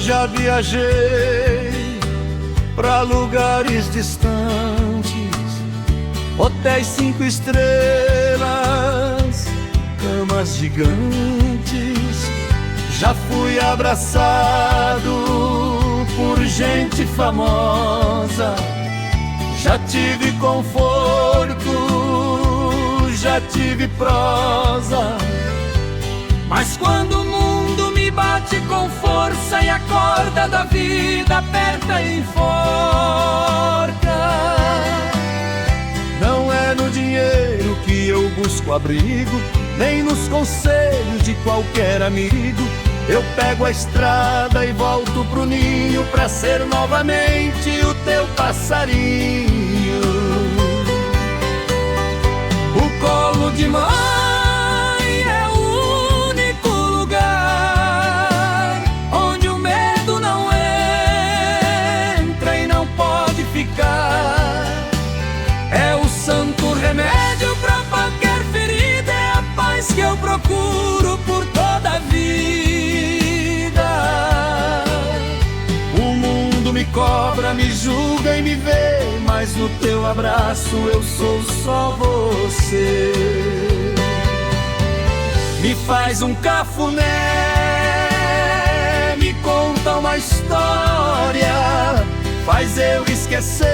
já viajei pra lugares distantes, hotéis 5 estrelas, camas gigantes. Já fui abraçado por gente famosa, já tive conforto, já tive prosa. Mas quando o mundo me bate com força e a corda da vida aperta e enforca, não é no dinheiro que eu busco abrigo, nem nos conselhos de qualquer amigo. Eu pego a estrada e volto pro ninho pra ser novamente o teu passarinho. O colo de mãe é o único lugar onde o medo não entra e não pode ficar. É o santo remédio pra qualquer ferida, é a paz que eu procuro por toda a vida. O mundo me cobra, me julga e me vê, mas no teu abraço eu sou só você. Me faz um cafuné, me conta uma história, faz eu esquecer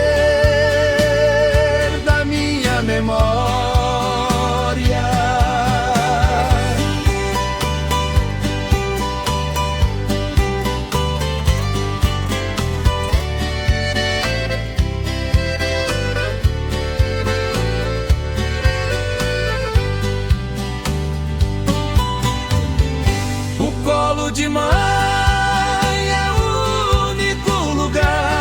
da minha memória. O colo de mãe é o único lugar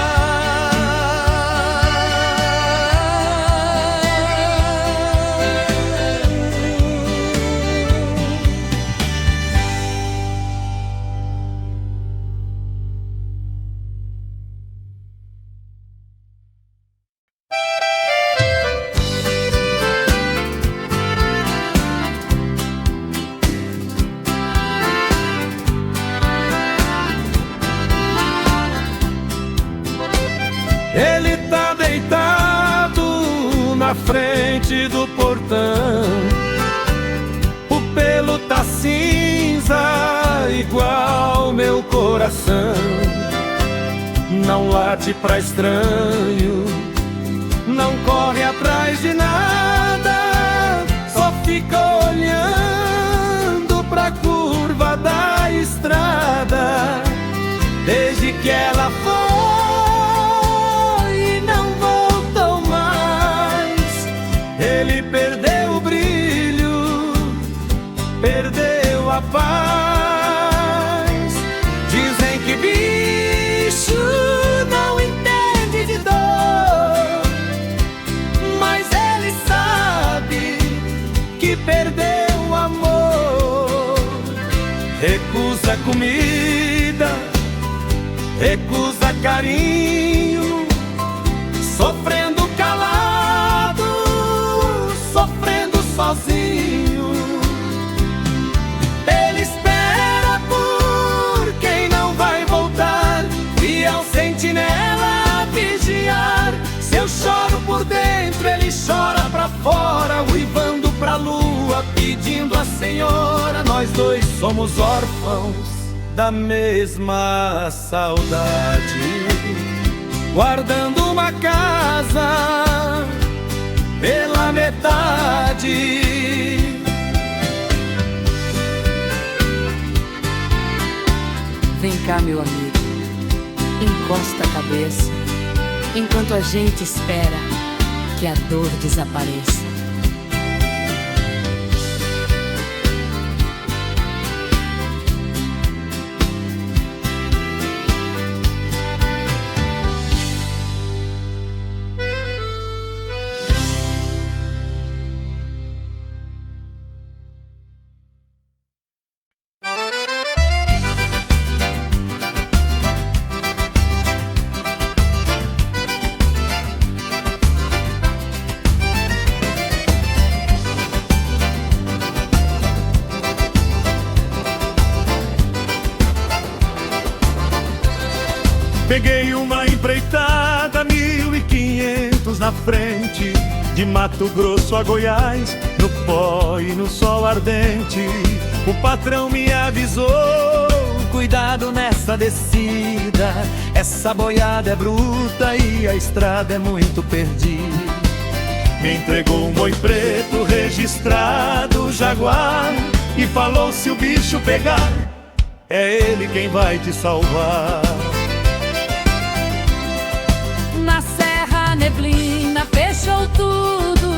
Ele tá deitado na frente do portão, o pelo tá cinza igual meu coração. Não late pra estranho, não corre atrás de nada, só fica olhando pra curva da estrada. Desde que ela foi ele perdeu o brilho, perdeu a paz. Dizem que bicho não entende de dor, mas ele sabe que perdeu o amor. Recusa comida, recusa carinho, sofrendo calado, sofrendo sozinho. Ele espera por quem não vai voltar, fiel sentinela a vigiar. Se eu choro por dentro, ele chora pra fora, uivando pra lua, pedindo a Senhora. Nós dois somos órfãos da mesma saudade, guardando uma casa pela metade. Vem cá, meu amigo, encosta a cabeça, enquanto a gente espera que a dor desapareça. Peguei uma empreitada, 1.500 na frente, de Mato Grosso a Goiás, no pó e no sol ardente. O patrão me avisou: cuidado nessa descida, essa boiada é bruta e a estrada é muito perdida. Me entregou um boi preto registrado Jaguar e falou: se o bicho pegar, é ele quem vai te salvar. Na serra a neblina fechou tudo,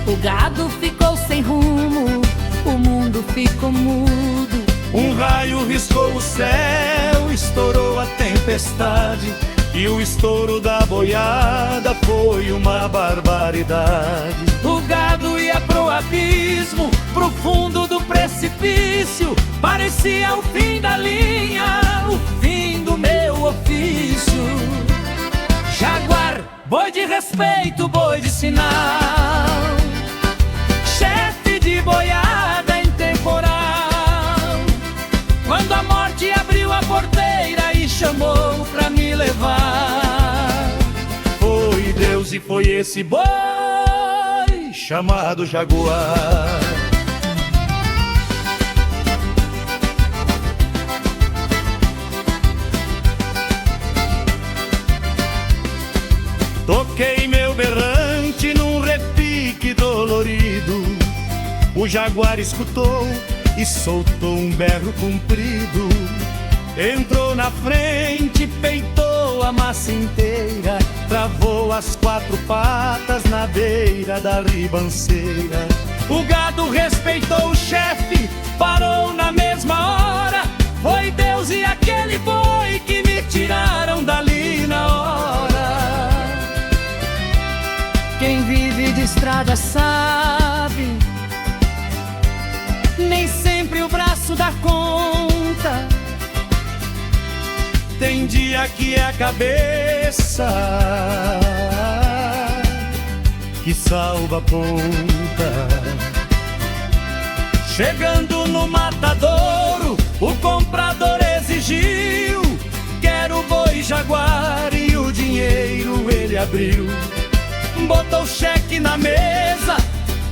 o gado ficou sem rumo, o mundo ficou mudo. Um raio riscou o céu, estourou a tempestade, e o estouro da boiada foi uma barbaridade. O gado ia pro abismo, pro fundo do precipício. Parecia o fim da linha, o fim do meu ofício. Jaguar, boi de respeito, boi de sinal, chefe de boiada em temporal. Quando a morte abriu a porteira e chamou pra me levar, foi Deus e foi esse boi chamado Jaguar. Toquei meu berrante num repique dolorido, o Jaguar escutou e soltou um berro comprido. Entrou na frente, peitou a massa inteira, travou as quatro patas na beira da ribanceira. o gado respeitou o chefe, parou na mesma hora. Foi Deus e aquele boi que me tiraram dali na hora. Quem vive de estrada sabe, nem sempre o braço dá conta. Tem dia que é a cabeça que salva a ponta. Chegando no matadouro, o comprador exigiu: quero o boi Jaguar, e o dinheiro ele abriu. Botou o cheque na mesa,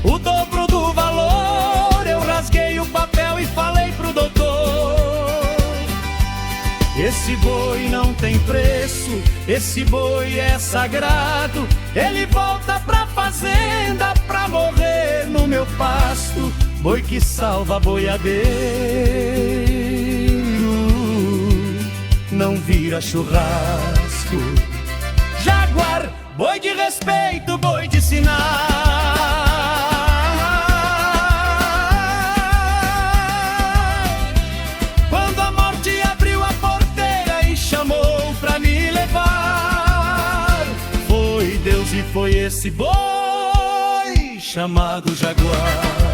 o dobro do valor. Eu rasguei o papel e falei pro doutor: esse boi não tem preço, esse boi é sagrado. ele volta pra fazenda pra morrer no meu pasto. Boi que salva boiadeiro, não vira churrasco. Jaguar, boi de respeito, boi de sinal. Quando a morte abriu a porteira e chamou pra me levar, foi Deus e foi esse boi chamado Jaguar.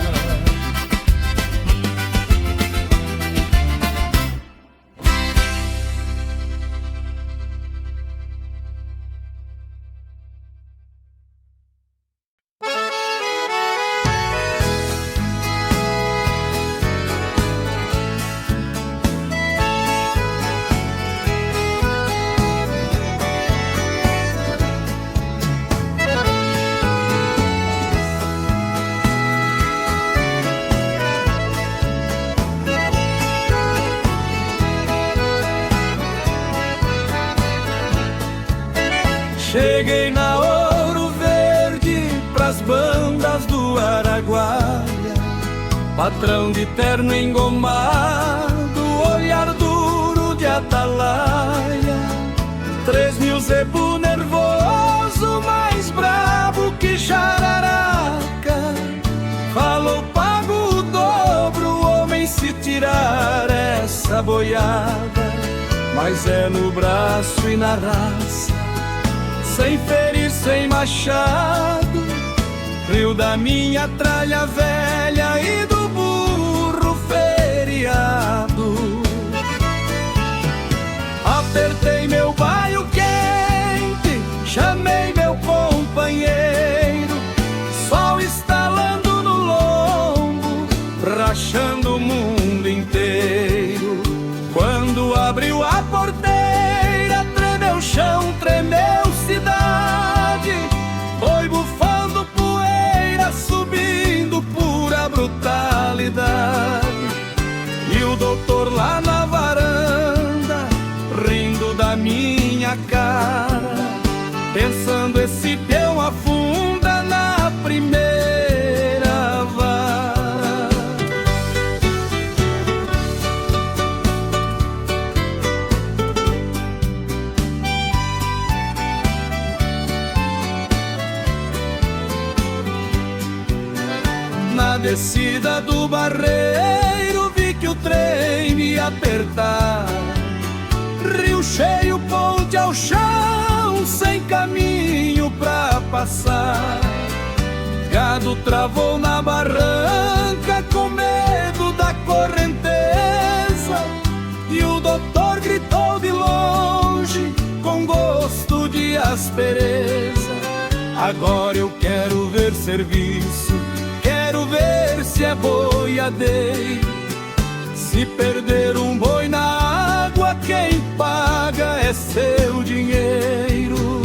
cheguei na Ouro Verde pras bandas do Araguaia. Patrão de terno engomado, olhar duro de atalaia. 3.000 zebu nervoso, mais bravo que jararaca. Falou pago o dobro, homem, se tirar essa boiada. Mas é no braço e na raça, sem ferir, sem machado. Rio da minha tralha velha e do burro feriado. Apertei meu baio quente, chamei meu companheiro. Sol estalando no lombo, rachando o mundo inteiro. Quando abriu a porteira doutor lá na varanda, rindo da minha cara, pensando esse peão afunda na primeira vara. Na descida do Barreiro vi que o trem me ia apertar, rio cheio, ponte ao chão, sem caminho pra passar. Gado travou na barranca com medo da correnteza, e o doutor gritou de longe com gosto de aspereza: agora eu quero ver serviço, quero ver se é boiadeiro. Se perder um boi na água, quem paga é seu dinheiro.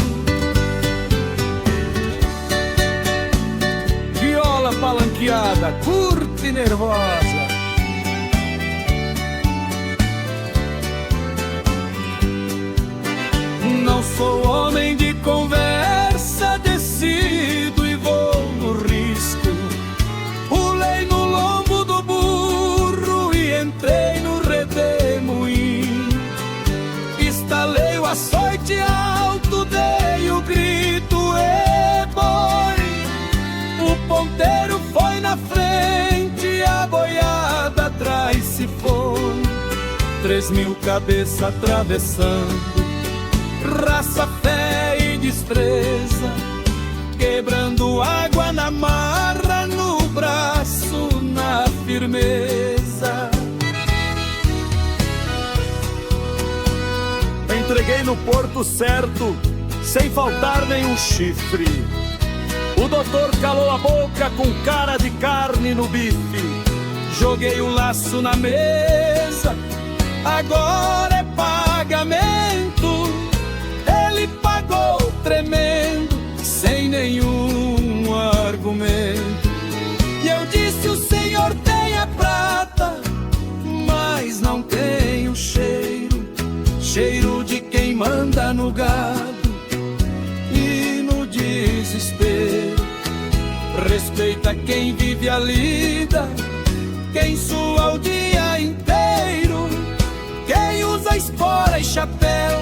Viola palanqueada, curta e nervosa, não sou homem de conversa, decido e vou no risco. Pulei no lombo do burro e entrei no redemoinho. Estalei o açoite alto, dei o grito: e boi! O ponteiro foi na frente, a boiada atrás se foi. 3.000 cabeças atravessando, raça, fé e destreza, quebrando água na marra, no braço, na firmeza. Entreguei no porto certo, sem faltar nenhum chifre. O doutor calou a boca com cara de carne no bife. Joguei o laço na mesa, agora é pagamento. Ele pagou tremendo, sem nenhum argumento. E eu disse: o senhor tem a prata, mas não tem o cheiro, cheiro de quem manda no gado e no desespero. Respeita quem vive a lida, quem sua o dia inteiro, quem usa espora e chapéu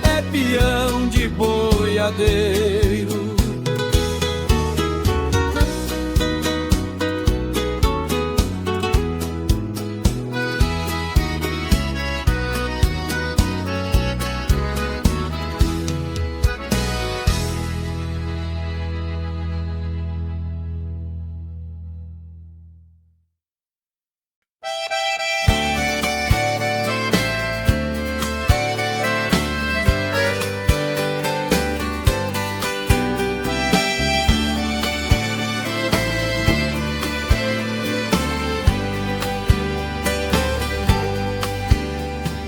é peão de boiadeiro.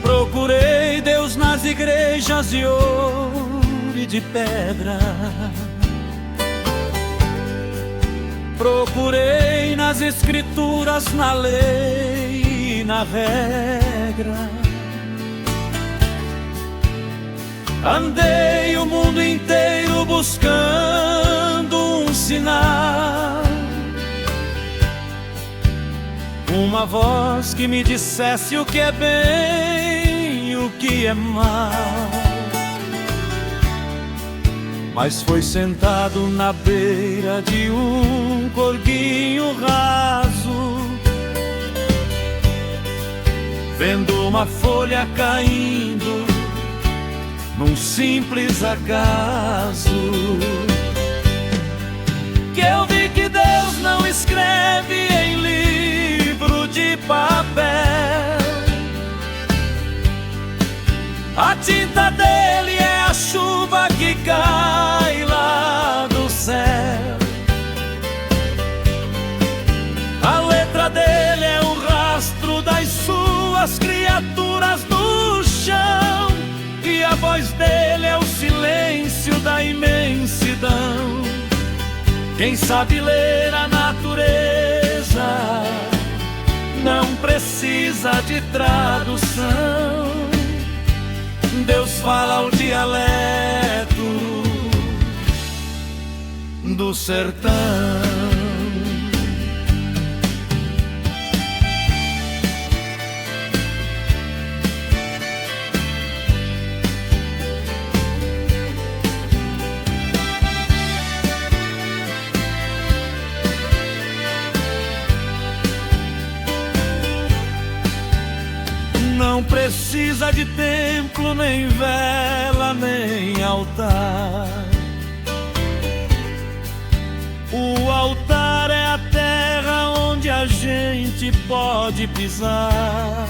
Procurei Deus nas igrejas de ouro e de pedra, procurei nas escrituras, na lei e na regra. Andei o mundo inteiro buscando um sinal, uma voz que me dissesse o que é bem e o que é mal. Mas foi sentado na beira de um corguinho raso, vendo uma folha caindo num simples acaso, que eu vi que Deus não escreve em livro de papel. A tinta dele é a chuva que cai lá do céu. A letra dele é o rastro das suas criaturas no chão, e a voz dele é o silêncio da imensidão. Quem sabe ler a natureza não precisa de tradução. Deus fala o dialeto do sertão. Não precisa de templo, nem vela, nem altar. O altar é a terra onde a gente pode pisar.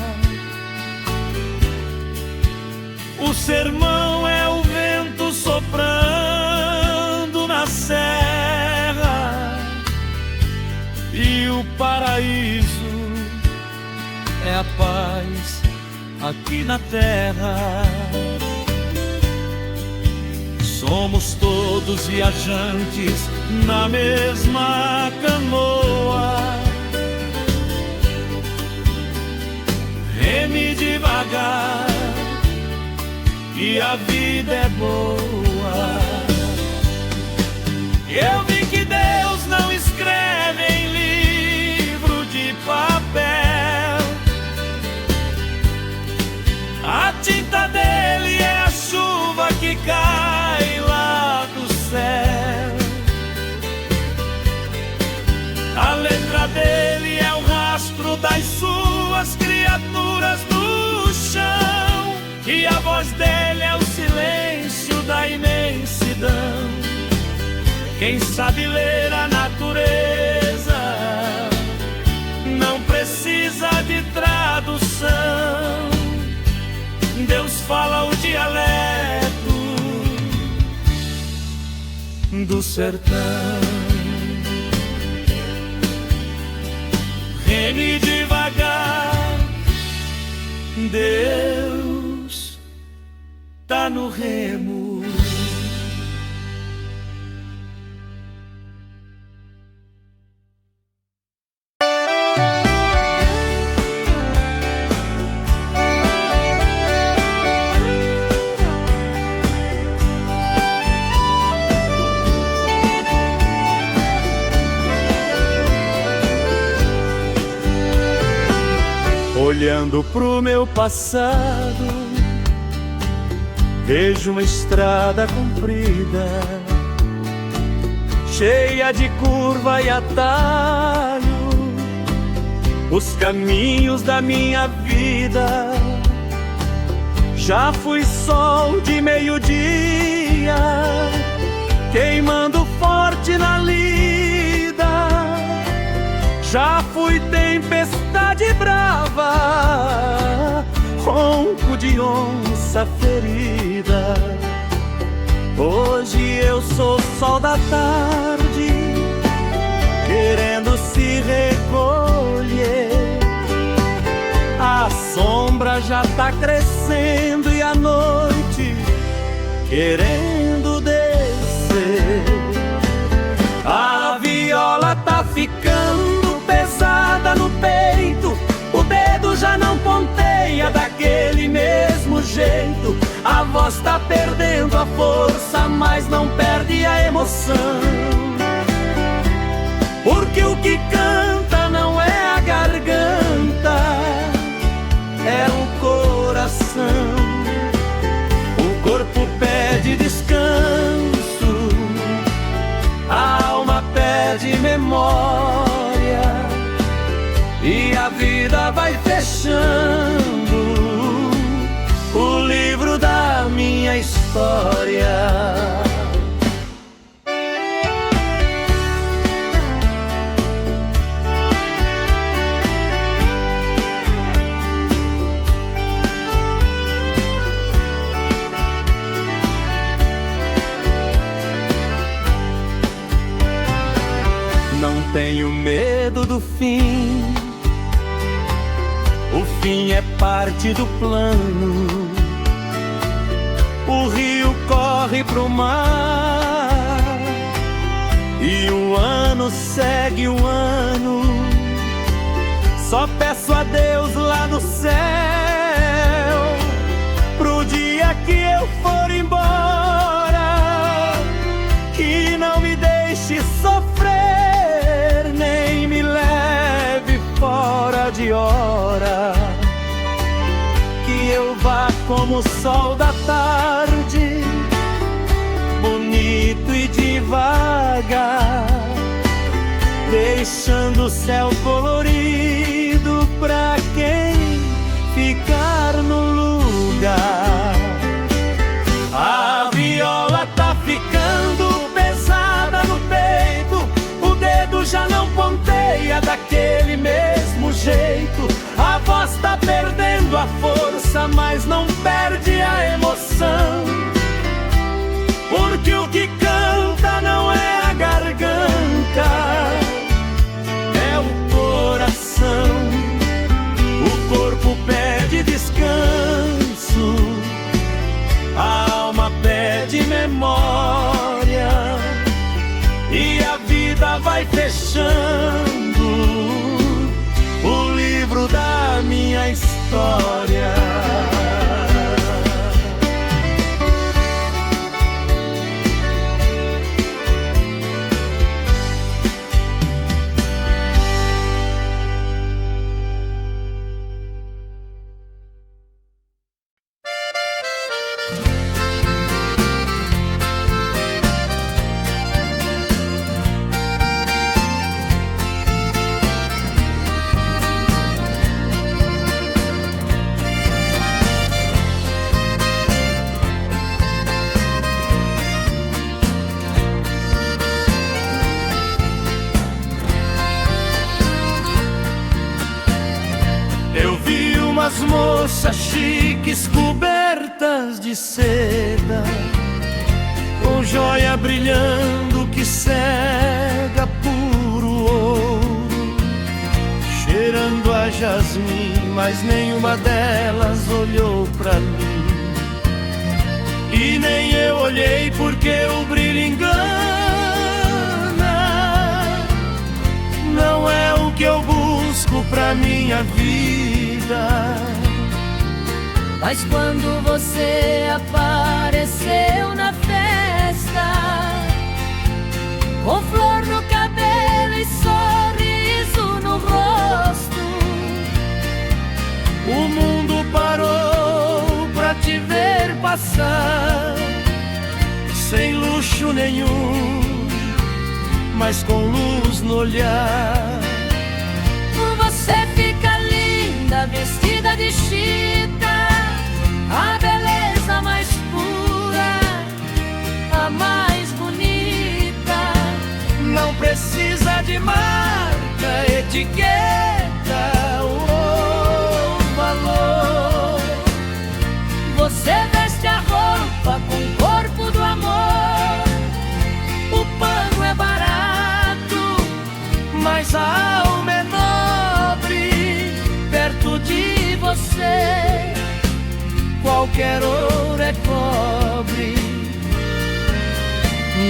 O sermão é o vento soprando na serra. E o paraíso é a paz aqui na terra. Somos todos viajantes na mesma canoa. Reme devagar, que a vida é boa. Eu vi que Deus não escreve em livro de papel. A tinta dele é a chuva que cai lá do céu. A letra dele é o rastro das suas criaturas no chão. E a voz dele é o silêncio da imensidão. Quem sabe ler a natureza não precisa de tradução. Deus fala o dialeto do sertão. Reme devagar, Deus tá no remo. Olhando pro meu passado, vejo uma estrada comprida, cheia de curva e atalho, os caminhos da minha vida. Já fui sol de meio-dia, queimando forte na lida. Já fui tempestade brava, ronco de onça ferida. Hoje eu sou sol da tarde, querendo se recolher. A sombra já tá crescendo e a noite querendo descer. A viola tá ficando pesada no peito, o dedo já não ponteia daquele mesmo jeito. A voz tá perdendo a força, mas não perde a emoção. Porque o que canta não é a garganta, é o coração. O corpo pede descanso, a alma pede memória. E a vida vai fechando o livro da minha história. Não tenho medo do fim, o fim é parte do plano. O rio corre pro mar e o ano segue o ano. Só peço a adeus lá no céu, pro dia que eu for embora. Que não me deixe sofrer, nem me leve fora de hora. Que eu vá como o sol da tarde, bonito e devagar, deixando o céu colorido pra quem ficar no lugar. A viola tá ficando pesada no peito, o dedo já não ponteia daquele mesmo jeito. A voz tá perdendo a força, mas não perde a emoção, porque o que canta não é a garganta, é o coração. O corpo pede descanso, a alma pede memória, e a vida vai fechando o livro da minha história. As moças chiques cobertas de seda, com joia brilhando que cega puro ouro, cheirando a jasmim, mas nenhuma delas olhou pra mim. E nem eu olhei, porque o brilho engana. Não é o que eu busco pra minha vida. Mas quando você apareceu na festa, com flor no cabelo e sorriso no rosto, o mundo parou pra te ver passar, sem luxo nenhum, mas com luz no olhar. Você fica linda, vestida de chita, a beleza mais pura, a mais bonita. Não precisa de marca, etiqueta ou valor. Você veste a roupa com o corpo do amor. O pano é barato, mas a alma é nobre. Perto de você qualquer ouro é cobre.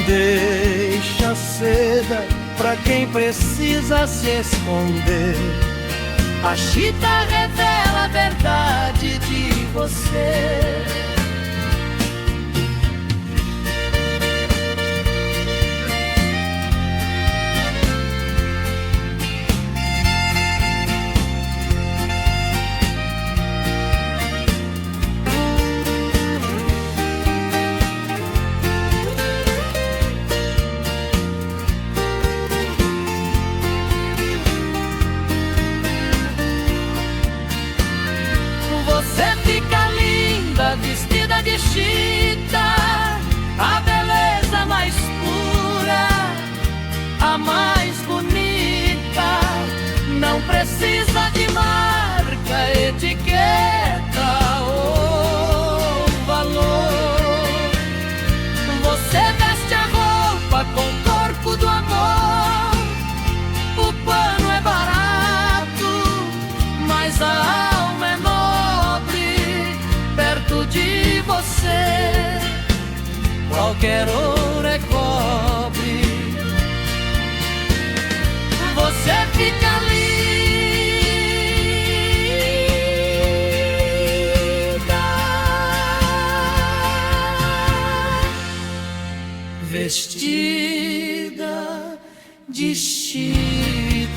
Deixa a seda pra quem precisa se esconder. a chita revela a verdade de você. Vestida de chita, a beleza mais pura, a mais bonita. Não precisa de marca, etiqueta ou valor. Você veste a roupa com o corpo do amor. O pano é barato, mas a alma é nobre. Perto de você qualquer ouro é cobre. Você fica vestida de chita.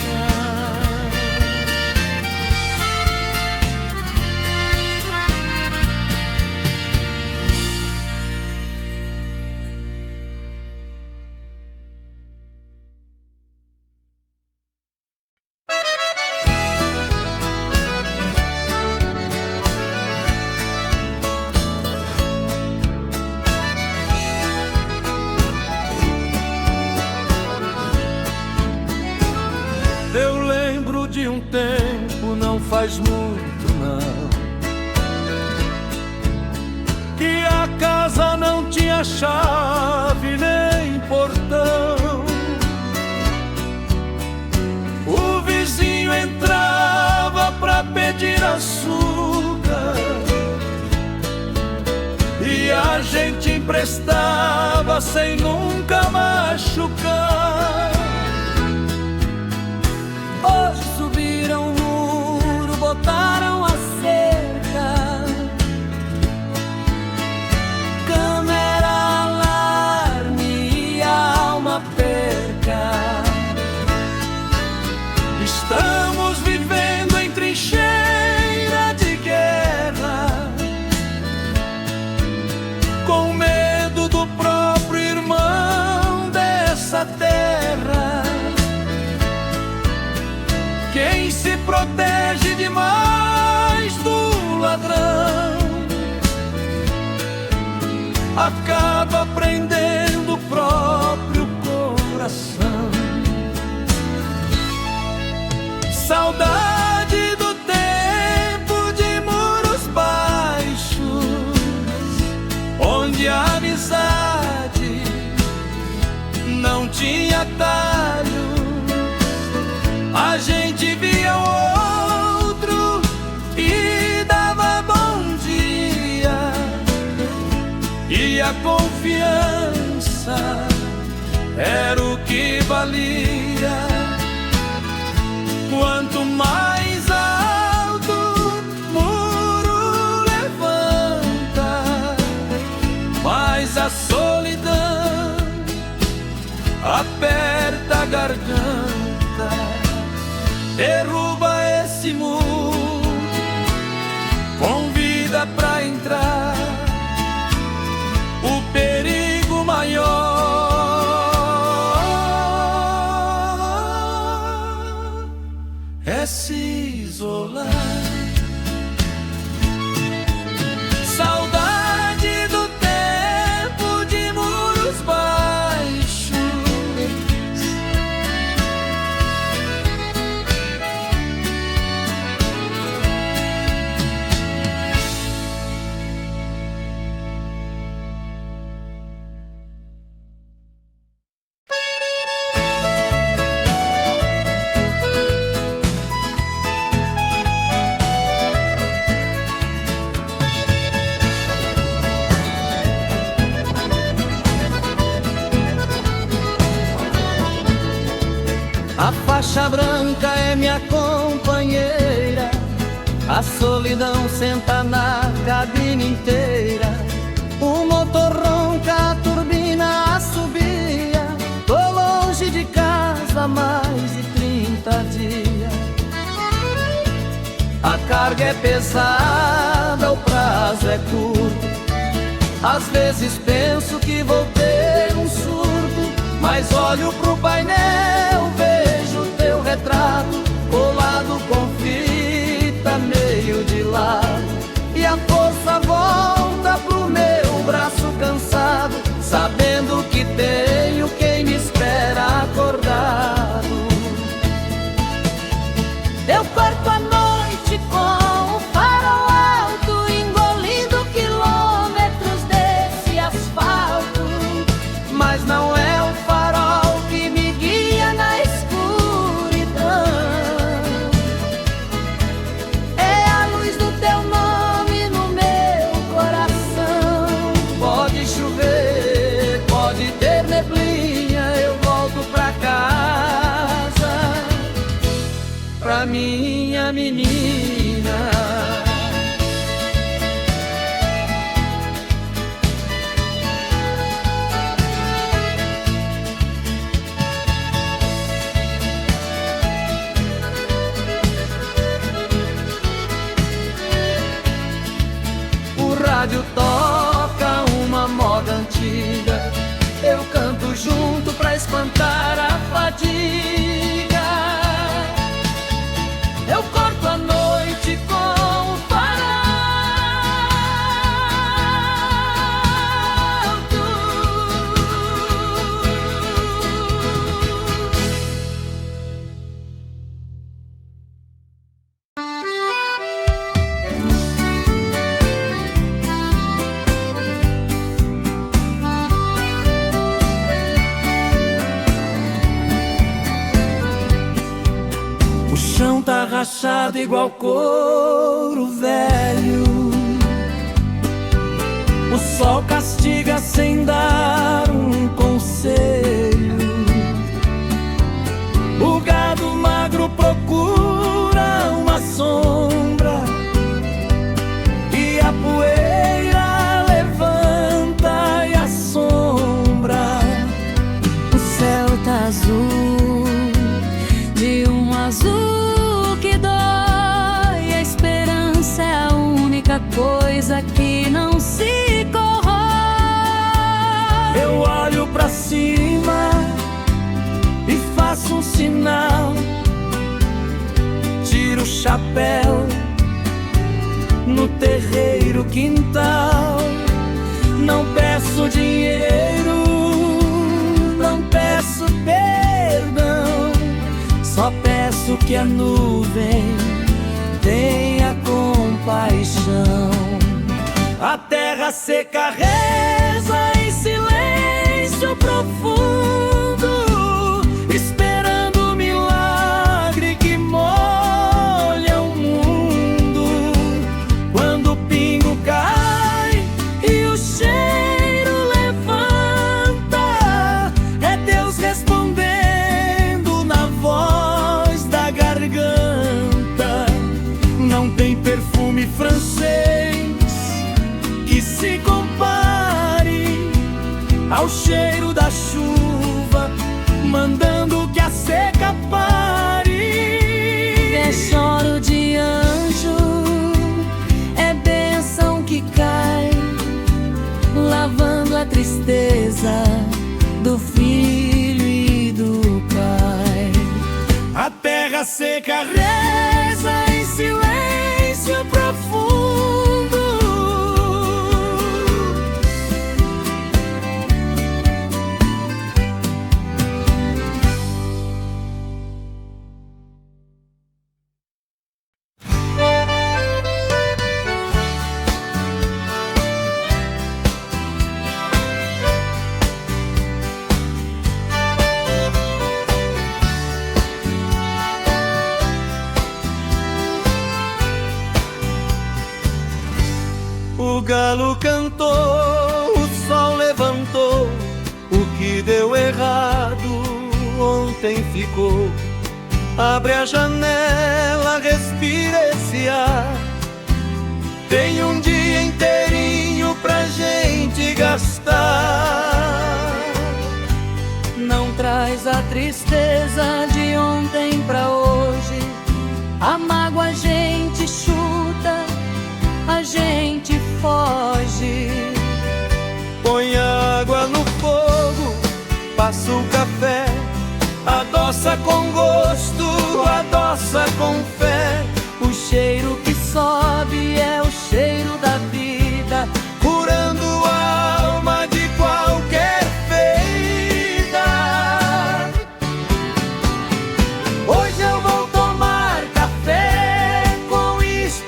Eu lembro de um tempo, não faz muito não, que a casa não tinha chave nem portão. O vizinho entrava pra pedir açúcar e a gente emprestava sem nunca machucar. Hoje subiram o muro, botaram a cerca, câmera, alarme e alma perca. Estamos vivendo em trincheira de guerra, com medo do próprio irmão dessa terra. Quem se protege demais do ladrão acaba prendendo o próprio coração. Saudade do tempo de muros baixos, onde a amizade não tinha atalho. A gente via o outro e dava bom dia, e a confiança era o que valia. Quanto mais alto o muro levanta, mais a solidão aperta a garganta. Derruba esse muro, convida pra entrar. O perigo maior é se isolar. Saudade do tempo de muros baixos, a faixa branca é minha companheira, a solidão senta na cabine inteira. O motor ronca, a turbina assobia. Tô longe de casa há mais de 30 dias. A carga é pesada, o prazo é curto. Às vezes penso que vou ter um surto, mas olho pro painel, vejo teu retrato colado com fita meio de lado, e a força volta pro meu braço cansado, sabendo que tenho quem me espera acordado. Eu corto a noite com o farol alto, engolindo quilômetros desse asfalto, mas não é o farol que me guia na escuridão. rádio toca uma moda antiga, eu canto junto pra espantar a fadiga. Eu corto a noite com o farol. O chão tá rachado igual couro velho, o sol castiga sem dar um conselho. O gado magro procura uma sombra e a poeira levanta e assombra. O céu tá azul, de um azul que dói. A esperança é a única coisa que não se corrói. Eu olho pra cima e faço um sinal, tiro o chapéu no terreiro quintal. Não peço dinheiro, não peço perdão, só peço que a nuvem tenha compaixão. A terra seca reza em silêncio profundo, esperando o milagre que molha o mundo. Quando o pingo cai e o cheiro levanta, é Deus respondendo na voz da garganta. Não tem perfume francês que se compare ao cheiro da chuva, mandando que a seca pare. É choro de anjo, é bênção que cai, lavando a tristeza do filho e do pai. A terra seca reza em silêncio profundo. O galo cantou, o sol levantou, o que deu errado ontem ficou. Abre a janela, respira esse ar, tem um dia inteirinho pra gente gastar. Não traz a tristeza de ontem pra hoje, a mágoa a gente chuta, a gente foge. Põe água no fogo, passa o café, adoça com gosto, adoça com fé. O cheiro que sobe é o cheiro da vida, curando a alma de qualquer ferida. Hoje eu vou tomar café com esperança,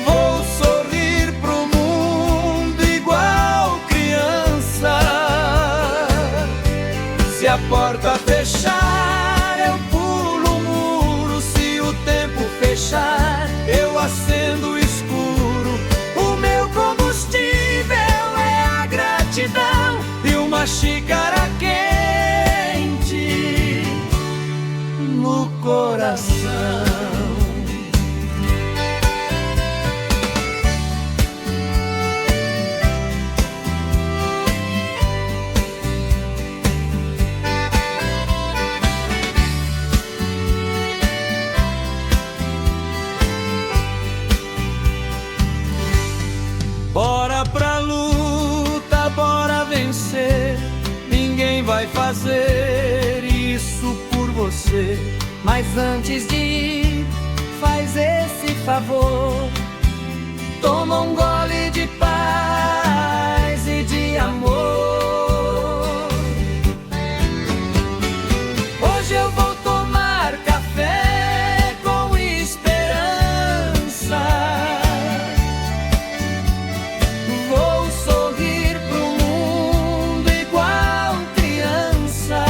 vou sorrir pro mundo igual criança. Se a porta fechar, eu pulo o muro. Se o tempo fechar, eu acendo o escuro. O meu combustível é a gratidão e uma xícara quente no coração. você. Mas antes de ir, faz esse favor. Toma um gole de paz e de amor. Hoje eu vou tomar café com esperança. Vou sorrir pro mundo igual criança.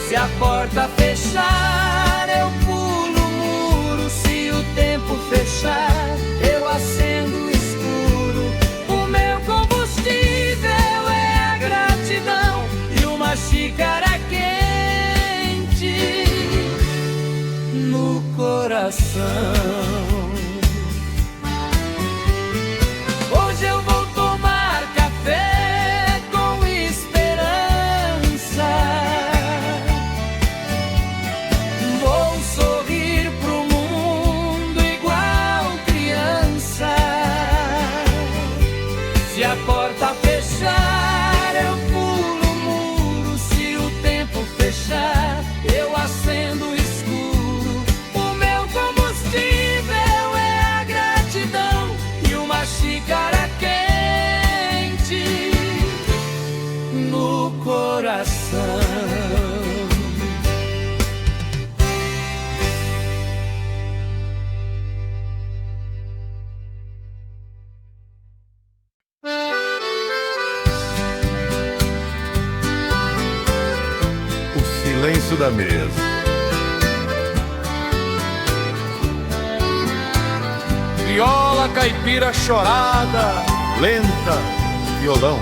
Se a porta fechar, eu pulo o muro. Se o tempo fechar, eu acendo o escuro. O meu combustível é a gratidão e uma xícara quente no coração. Hoje eu vou tomar café com esperança. Vou sorrir pro mundo igual criança. Se a porta fechar, eu pulo o muro. Se o tempo fechar, eu acendo o escuro. O meu combustível é a gratidão e uma xícara quente no coração. O silêncio da mesa. Viola caipira chorada, lenta, violão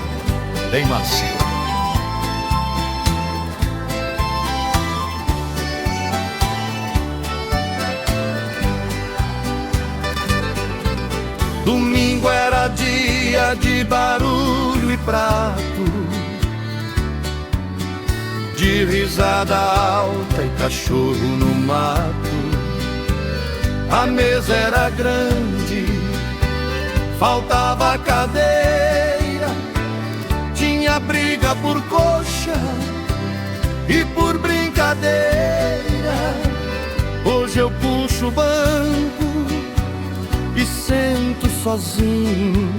bem macio. Domingo era dia de barulho e prato, de risada alta e cachorro no mato. A mesa era grande, faltava cadeira, tinha briga por coxa e por brincadeira. Hoje eu puxo o banco e sento sozinho.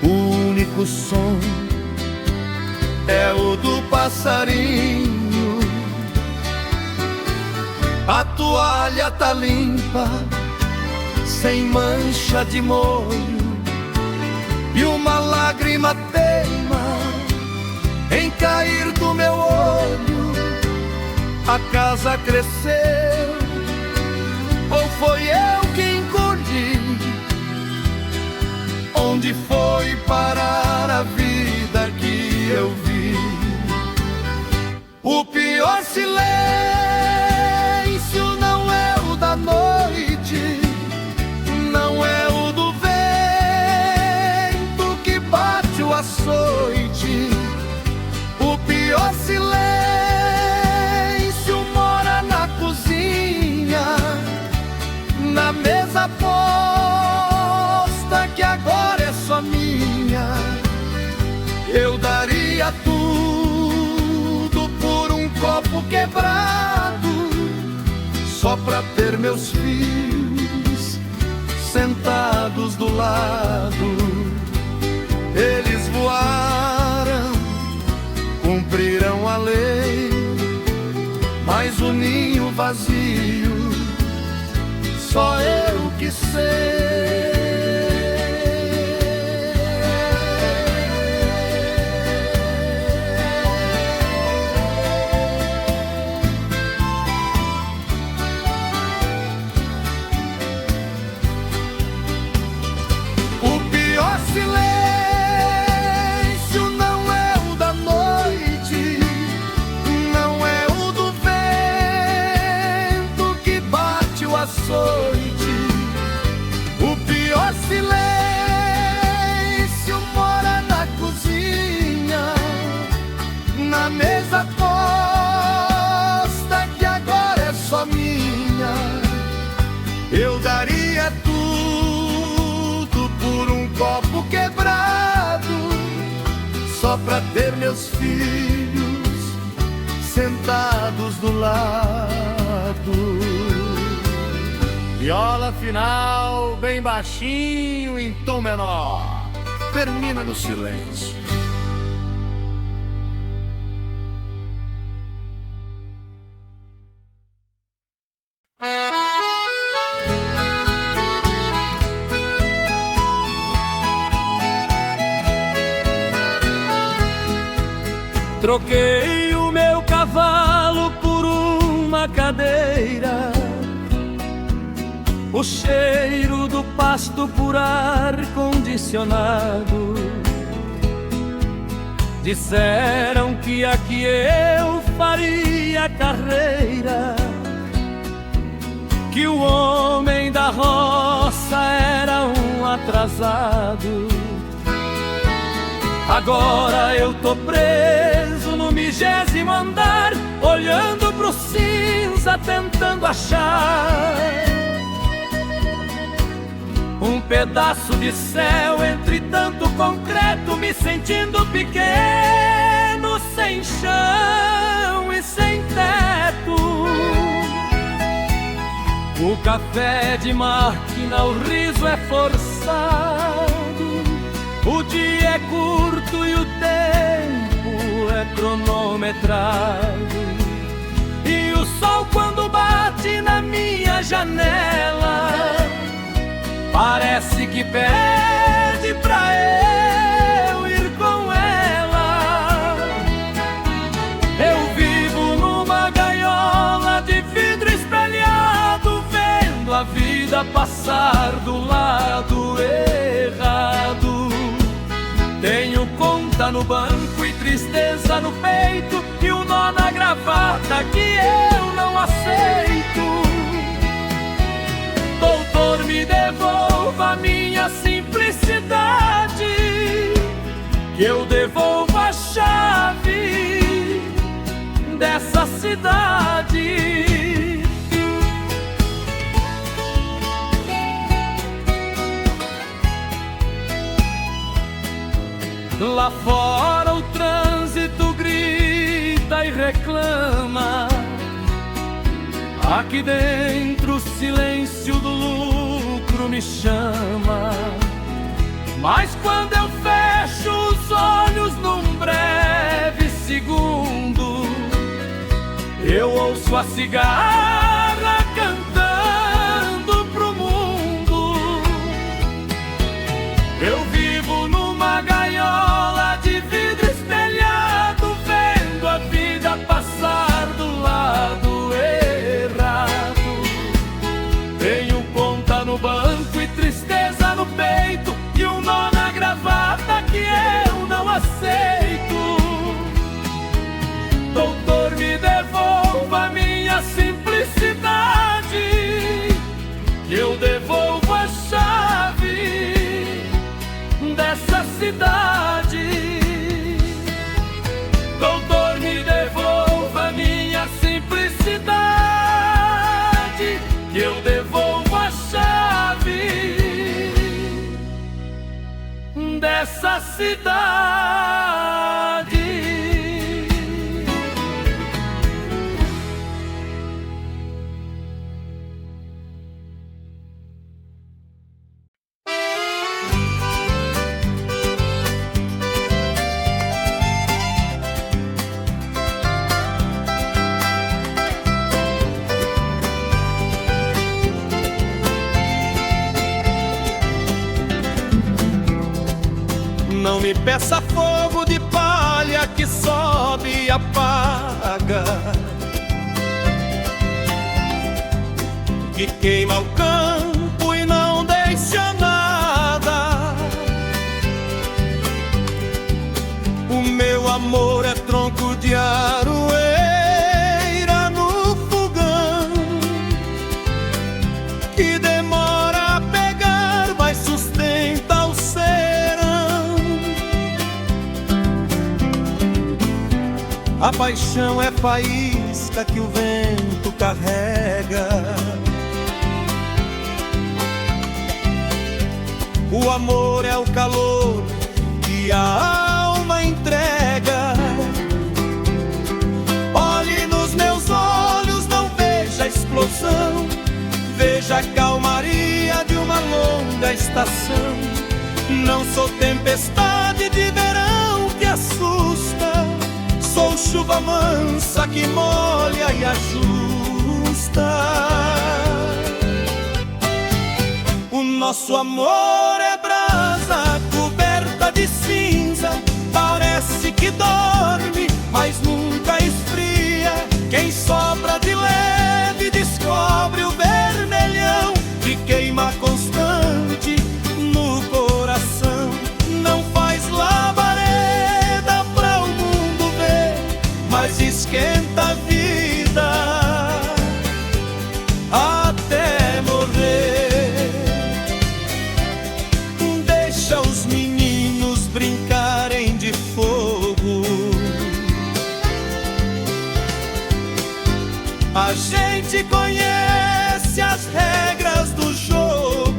O único som é o do passarinho. A toalha tá limpa, sem mancha de molho, e uma lágrima teima em cair do meu olho. A casa cresceu, ou foi eu que encolhi? Onde foi parar a vida que eu vi? O pior silêncio não é o da noite, não é o do vento que bate o açoite. O pior silêncio mora na cozinha, na mesa posta que agora é só minha. Eu daria tudo por um copo quebrado, só pra ter meus filhos sentados do lado. Eles voaram, cumpriram a lei, mas o ninho vazio só eu que sei. O pior silêncio não é o da noite, não é o do vento que bate o açoite. O pior silêncio mora na cozinha, na mesa posta que agora é só minha. Eu daria tudo por um copo quebrado, só pra ter meus filhos sentados do lado. Viola final bem baixinho em tom menor, termina no silêncio. Troquei o meu cavalo por uma cadeira, o cheiro do pasto por ar condicionado. Disseram que aqui eu faria carreira, que o homem da roça era um atrasado. Agora eu tô preso no 20º andar, olhando pro cinza, tentando achar um pedaço de céu entre tanto concreto, me sentindo pequeno, sem chão e sem teto. O café de máquina, o riso é forçado, o dia é curto e o tempo é cronometrado. E o sol quando bate na minha janela, parece que pede pra eu ir com ela. Eu vivo numa gaiola de vidro espelhado, vendo a vida passar do lado errado. Tenho conta no banco e tristeza no peito, e um nó na gravata que eu não aceito. Doutor, me devolva a minha simplicidade, que eu devolvo a chave dessa cidade. Lá fora o trânsito grita e reclama, aqui dentro o silêncio do lucro me chama. Mas quando eu fecho os olhos num breve segundo, eu ouço a cigarra cantando pro mundo. Eu vivo numa gaiola de vidro espelhado, vendo a vida passar do lado errado. Tenho conta no banco e tristeza no peito, e um nó na gravata que eu não aceito. Doutor, me devolva a minha simplicidade, que eu devolvo a chave dessa cidade. Doutor, me devolva a minha simplicidade, que eu devolvo a chave dessa cidade. Não me peça fogo de palha que sobe e apaga, que queima o campo e não deixa nada. O meu amor é tronco de aroeira no fogão, que demora a pegar, mas sustenta o serão. A paixão é faísca que o vento carrega, o amor é o calor que a alma entrega. Olhe explosão. Veja a calmaria de uma longa estação. Não sou tempestade de verão que assusta, sou chuva mansa que molha e ajusta. O nosso amor é brasa coberta de cinza, parece que dorme, mas nunca esfria. Quem sopra de leve descobre o vermelhão que queima constante no coração. Não faz labareda pra o mundo ver, mas esquenta a vida até morrer. Deixa os meninos brincarem de fogo, a gente conhece as regras do jogo.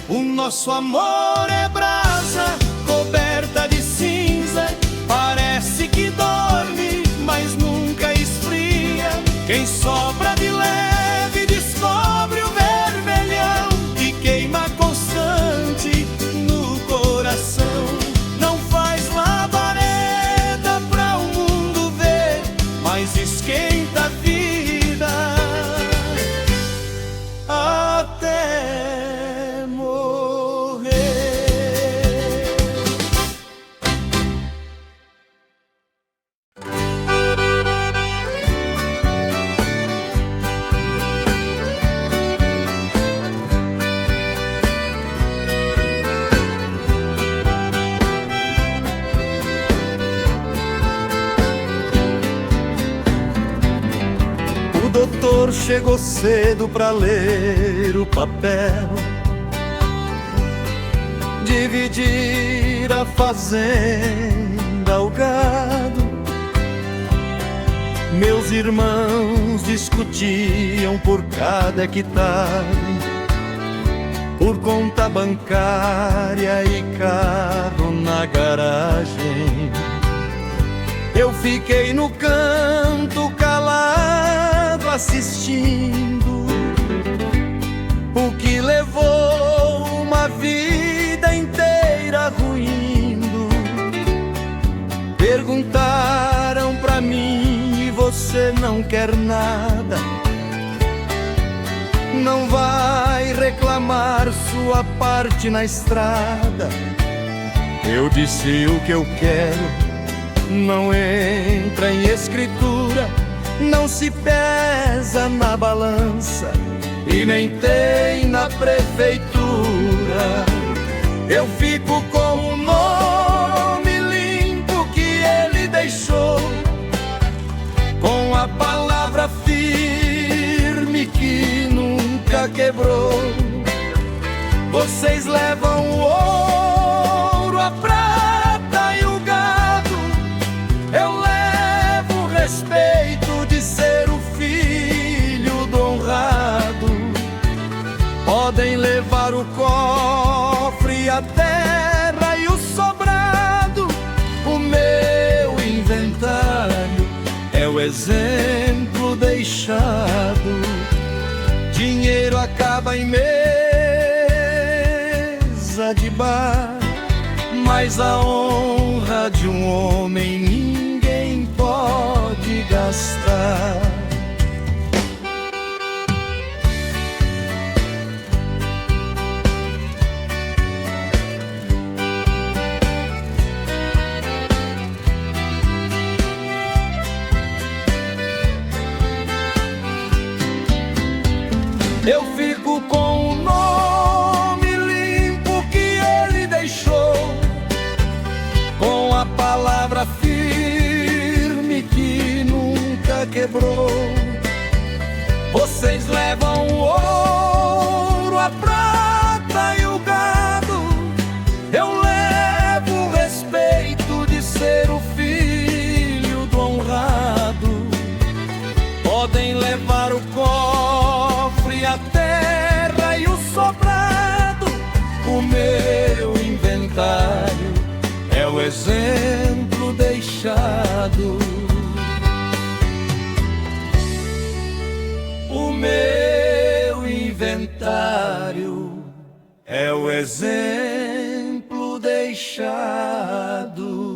O nosso amor é brasa coberta de cinza, parece que dorme, mas nunca esfria. Quem sopra de leve descobre o vermelhão que queima constante no coração. Não faz labareda pra o mundo ver, mas esquenta a vida até morrer. O doutor chegou cedo pra ler o papel, dividir a fazenda, o gado. Meus irmãos discutiam por cada hectare, por conta bancária e carro na garagem. Eu fiquei no canto calado assistindo o que levou uma vida inteira ruindo. Perguntaram pra mim: e você não quer nada? Não vai reclamar sua parte na estrada? Eu disse: o que eu quero não entra em escritura, não se pesa na balança e nem tem na prefeitura. Eu fico com o nome limpo que ele deixou, com a palavra firme que nunca quebrou. Vocês levam o ouro, a prata e o gado, eu levo o respeito de ser o filho do honrado. Podem levar o cofre, a terra e o sobrado, o meu inventário é o exemplo deixado. Dinheiro acaba em mesa de bar, mas a honra de um homem ninguém pode gastar. Eu fico com o nome limpo que ele deixou, com a palavra firme que nunca quebrou. Vocês levam o ouro, a prata e o gado, eu levo o respeito de ser o lado. O meu inventário é o exemplo deixado.